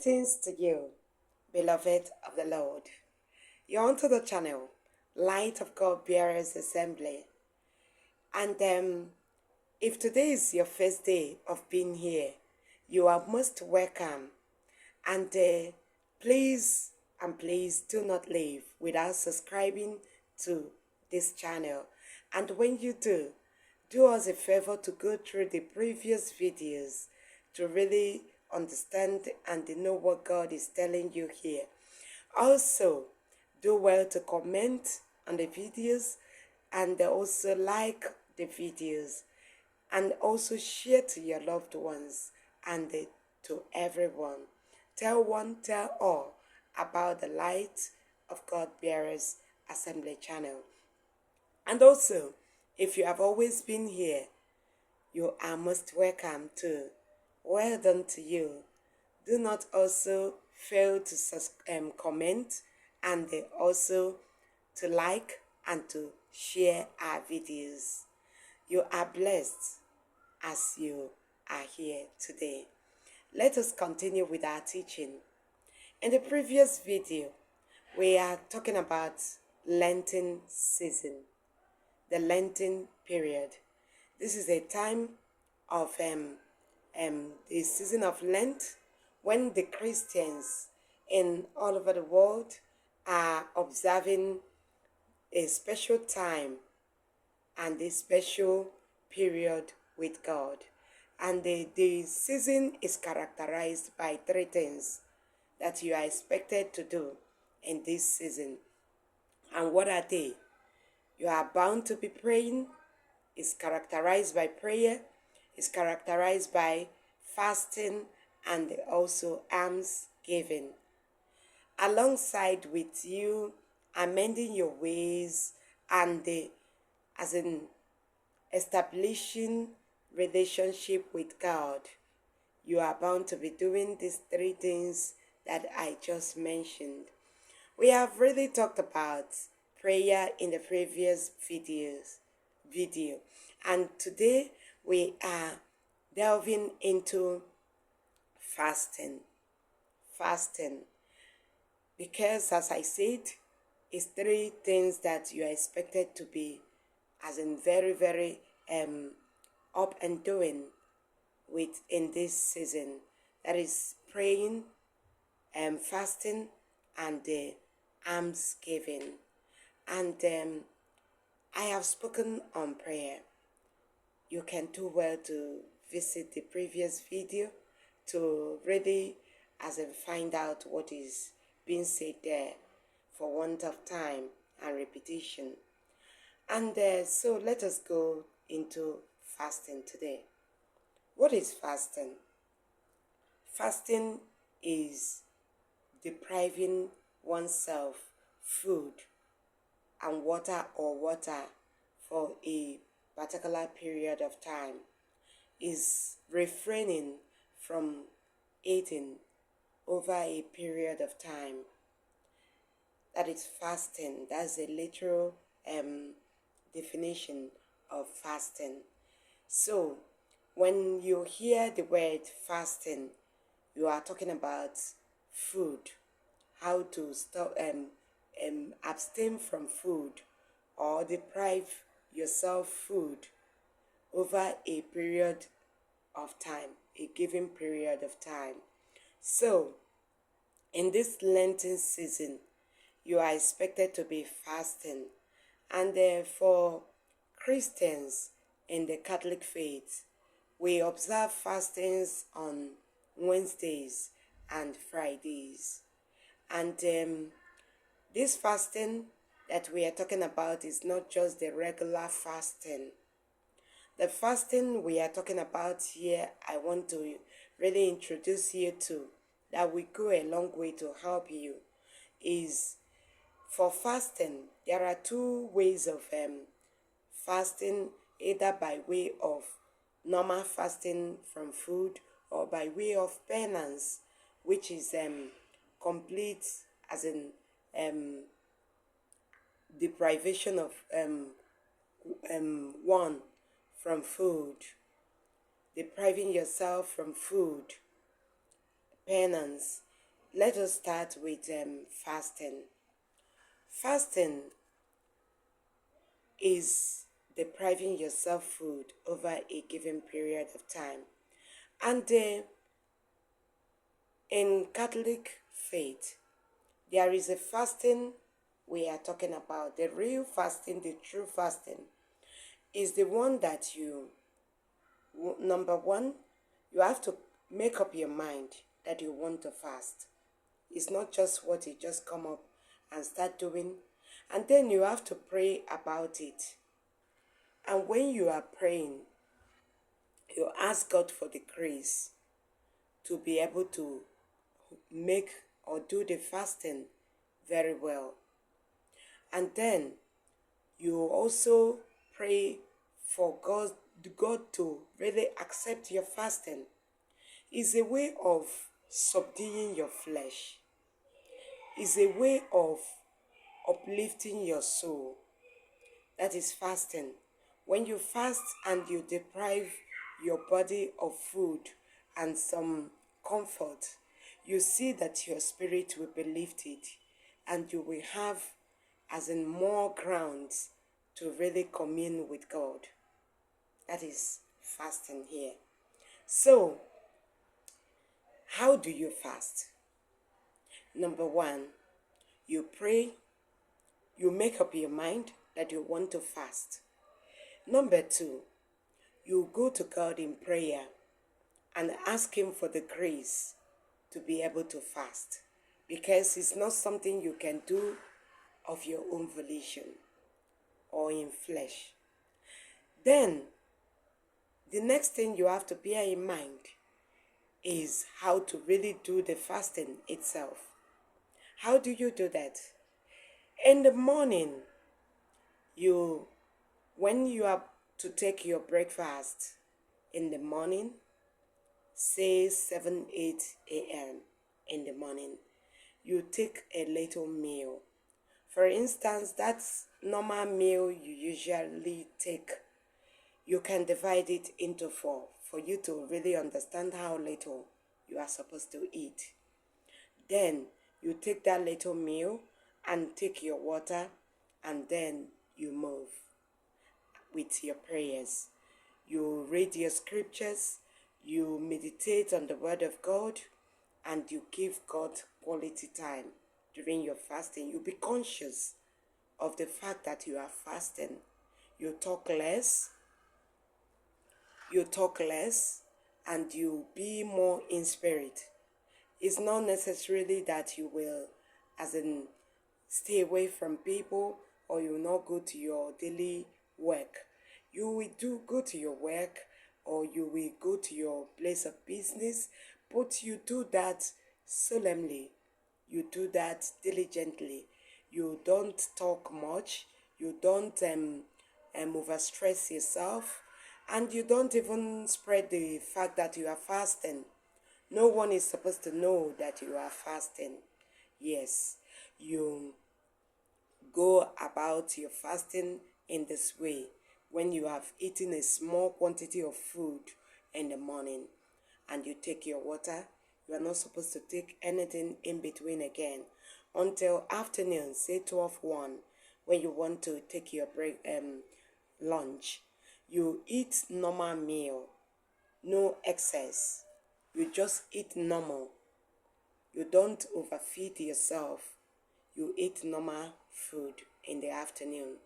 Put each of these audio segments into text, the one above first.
Greetings to you, beloved of the Lord. You're onto the channel, Light of God Bearers Assembly. And if today is your first day of being here, you are most welcome. And please please do not leave without subscribing to this channel. And when you do us a favor to go through the previous videos to really understand and know what God is telling you here. Also, do well to comment on the videos and also like the videos and also share to your loved ones and to everyone. Tell one, tell all about the Light of God Bearers Assembly channel. And also, if you have always been here, you are most welcome too. Well done to you. Do not also fail to comment and also to like and to share our videos. You are blessed as you are here today. Let us continue with our teaching. In the previous video, we are talking about Lenten season, the Lenten period. This is a time of the season of Lent when the Christians in all over the world are observing a special time and a special period with God. And the season is characterized by three things that you are expected to do in this season. And what are they? You are bound to be praying. It's characterized by prayer. It's characterized by fasting and also alms giving. Alongside with you amending your ways and as in establishing relationship with God, you are bound to be doing these three things that I just mentioned. We have really talked about prayer in the previous video, and today we are delving into fasting. Fasting, because as I said, it's three things that you are expected to be as in very up and doing with in this season. That is praying, fasting, and alms giving. And I have spoken on prayer. You can do well to visit the previous video to really as in find out what is being said there for want of time and repetition. And so let us go into fasting today. What is fasting? Fasting is depriving oneself food and water for a particular period of time, is refraining from eating over a period of time. That is fasting. That's a literal definition of fasting. So when you hear the word fasting, you are talking about food, how to stop abstain from food or deprive yourself food over a period of time, a given period of time. So in this Lenten season, you are expected to be fasting. And for Christians in the Catholic faith, we observe fastings on Wednesdays and Fridays. And this fasting that we are talking about is not just the regular fasting. The fasting we are talking about here, I want to really introduce you to, that will go a long way to help you, is for fasting. There are two ways of fasting, either by way of normal fasting from food or by way of penance, which is complete as in deprivation of one from food, depriving yourself from food, penance let us start with fasting. Fasting is depriving yourself food over a given period of time. And in Catholic faith, there is a fasting we are talking about. The real fasting, the true fasting, is the one that number one, you have to make up your mind that you want to fast. It's not just what you just come up and start doing. And then you have to pray about it. And when you are praying, you ask God for the grace to be able to make or do the fasting very well. And then you also pray for God to really accept your fasting. It's a way of subduing your flesh. It's a way of uplifting your soul. That is fasting. When you fast and you deprive your body of food and some comfort, you see that your spirit will be lifted and you will have as in more grounds to really commune with God. That is fasting here. So, how do you fast? Number one, you pray, you make up your mind that you want to fast. Number two, you go to God in prayer and ask Him for the grace to be able to fast, because it's not something you can do of your own volition or in flesh. Then, the next thing you have to bear in mind is how to really do the fasting itself. How do you do that? In the morning, when you are to take your breakfast in the morning, say 7, 8 a.m. in the morning, you take a little meal. For instance, that normal meal you usually take, you can divide it into 4 for you to really understand how little you are supposed to eat. Then you take that little meal and take your water, and then you move with your prayers. You read your scriptures, you meditate on the word of God, and you give God quality time during your fasting. You be conscious of the fact that you are fasting. You talk less, and you be more in spirit. It's not necessarily that you will, as in, stay away from people or you will not go to your daily work. You will go to your work or you will go to your place of business, but you do that solemnly. You do that diligently. You don't talk much. You don't overstress yourself. And you don't even spread the fact that you are fasting. No one is supposed to know that you are fasting. Yes, you go about your fasting in this way. When you have eaten a small quantity of food in the morning and you take your water, you are not supposed to take anything in between again until afternoon, say 12:1, when you want to take your lunch. You eat normal meal, no excess. You just eat normal. You don't overfeed yourself. You eat normal food in the afternoon.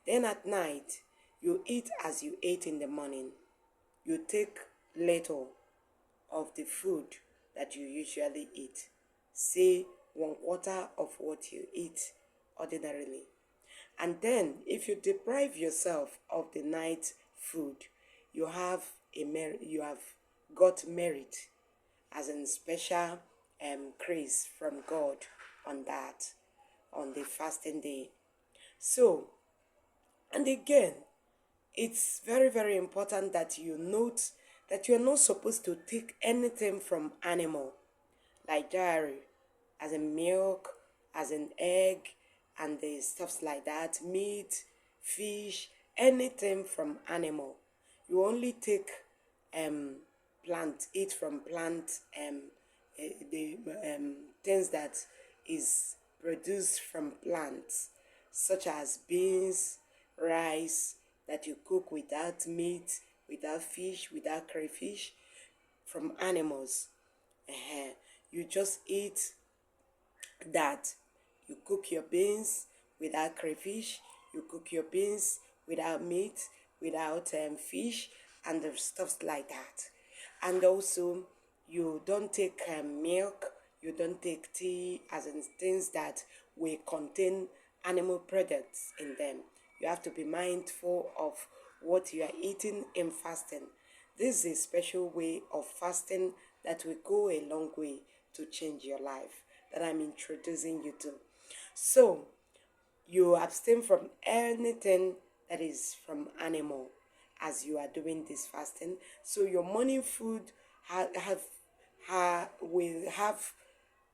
Then at night, you eat as you ate in the morning. You take little of the food that you usually eat. Say 1/4 of what you eat ordinarily. And then, if you deprive yourself of the night food, you have got merit, as in special grace from God on that, on the fasting day. So, and again, it's very, very important that you note that you're not supposed to take anything from animal, like dairy, as in milk, as in egg, and the stuffs like that, meat, fish, anything from animal. You only take eat from plant the things that is produced from plants, such as beans, rice that you cook without meat, without fish, without crayfish, from animals. uh You just eat that. You cook your beans without crayfish, you cook your beans without meat, without fish, and the stuffs like that. And also, you don't take milk, you don't take tea, as in things that will contain animal products in them. You have to be mindful of what you are eating in fasting. This is a special way of fasting that will go a long way to change your life that I'm introducing you to. So, you abstain from anything that is from animal as you are doing this fasting. So your morning food will have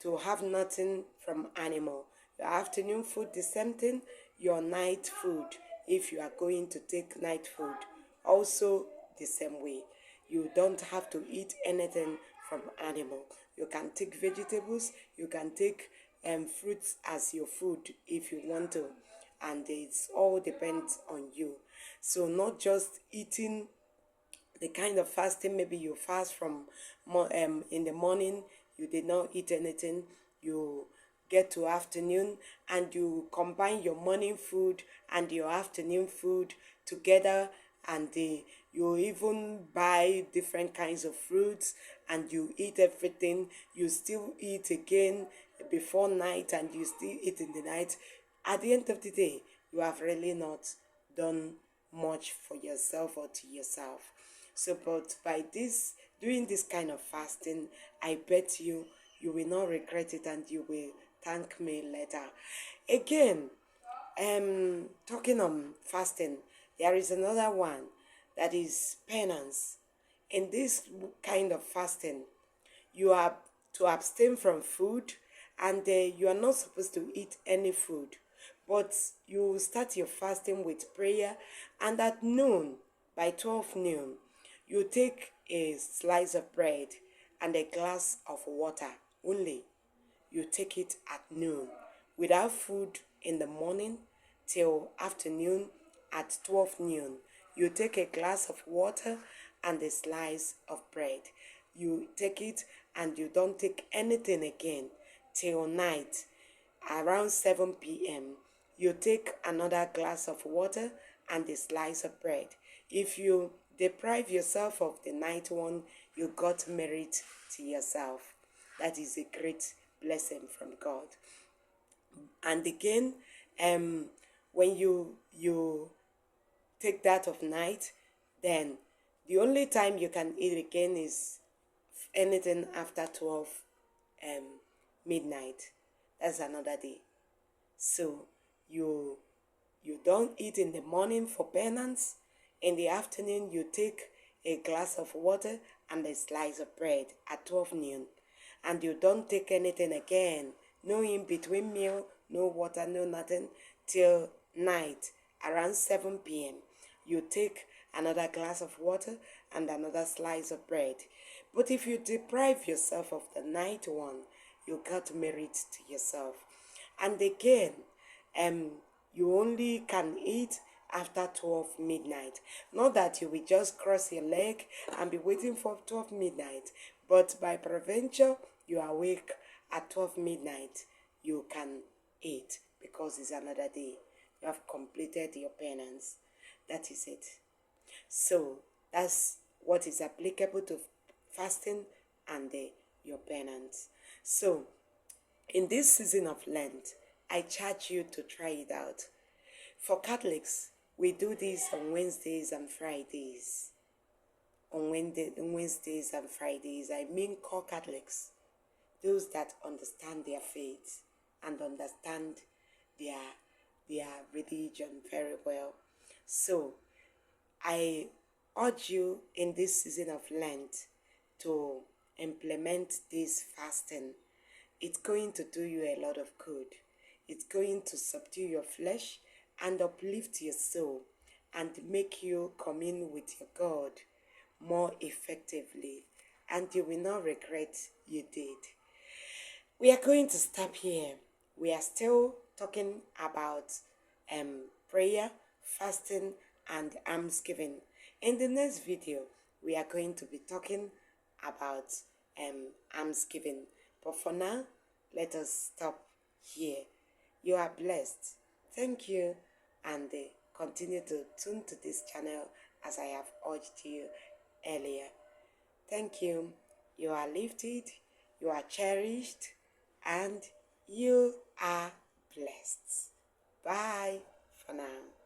to have nothing from animal. Your afternoon food, the same thing. Your night food, if you are going to take night food, also the same way. You don't have to eat anything from animal. You can take vegetables, you can take fruits as your food if you want to, and it's all depends on you. So not just eating the kind of fasting. Maybe you fast from in the morning, you did not eat anything, you get to afternoon and you combine your morning food and your afternoon food together, and you even buy different kinds of fruits and you eat everything. You still eat again before night and you still eat in the night. At the end of the day, you have really not done much for yourself or to yourself. So, but by this, doing this kind of fasting, I bet you will not regret it and you will thank me later. Again, talking on fasting, there is another one that is penance. In this kind of fasting, you are to abstain from food, and you are not supposed to eat any food, but you start your fasting with prayer, and at noon, by 12 noon, you take a slice of bread and a glass of water only. You take it at noon, without food in the morning till afternoon. At 12 noon, you take a glass of water and a slice of bread. You take it and you don't take anything again till night. Around 7 p.m., you take another glass of water and a slice of bread. If you deprive yourself of the night one, you got merit to yourself. That is a great blessing from God. And again, when you take that of night, then the only time you can eat again is anything after 12 um, midnight. That's another day. So you you don't eat in the morning for penance. In the afternoon, you take a glass of water and a slice of bread at 12 noon. And you don't take anything again. No in between meal, no water, no nothing till night around 7 p.m. You take another glass of water and another slice of bread. But if you deprive yourself of the night one, you got merit to yourself. And again, you only can eat after 12 midnight. Not that you will just cross your leg and be waiting for 12 midnight, but by prevention, you are awake at 12 midnight, you can eat because it's another day. You have completed your penance. That is it. So that's what is applicable to fasting and your penance. So in this season of Lent, I charge you to try it out. For Catholics, we do this on Wednesdays and Fridays. On Wednesdays and Fridays, I mean core Catholics, those that understand their faith and understand their their religion very well. So I urge you in this season of Lent to implement this fasting. It's going to do you a lot of good. It's going to subdue your flesh and uplift your soul and make you commune with your God more effectively and you will not regret you did. We are going to stop here. We are still talking about prayer, fasting, and almsgiving. In the next video, we are going to be talking about almsgiving. But for now, let us stop here. You are blessed. Thank you, and continue to tune to this channel as I have urged you earlier. Thank you. You are lifted, you are cherished, and you are blessed. Bye for now.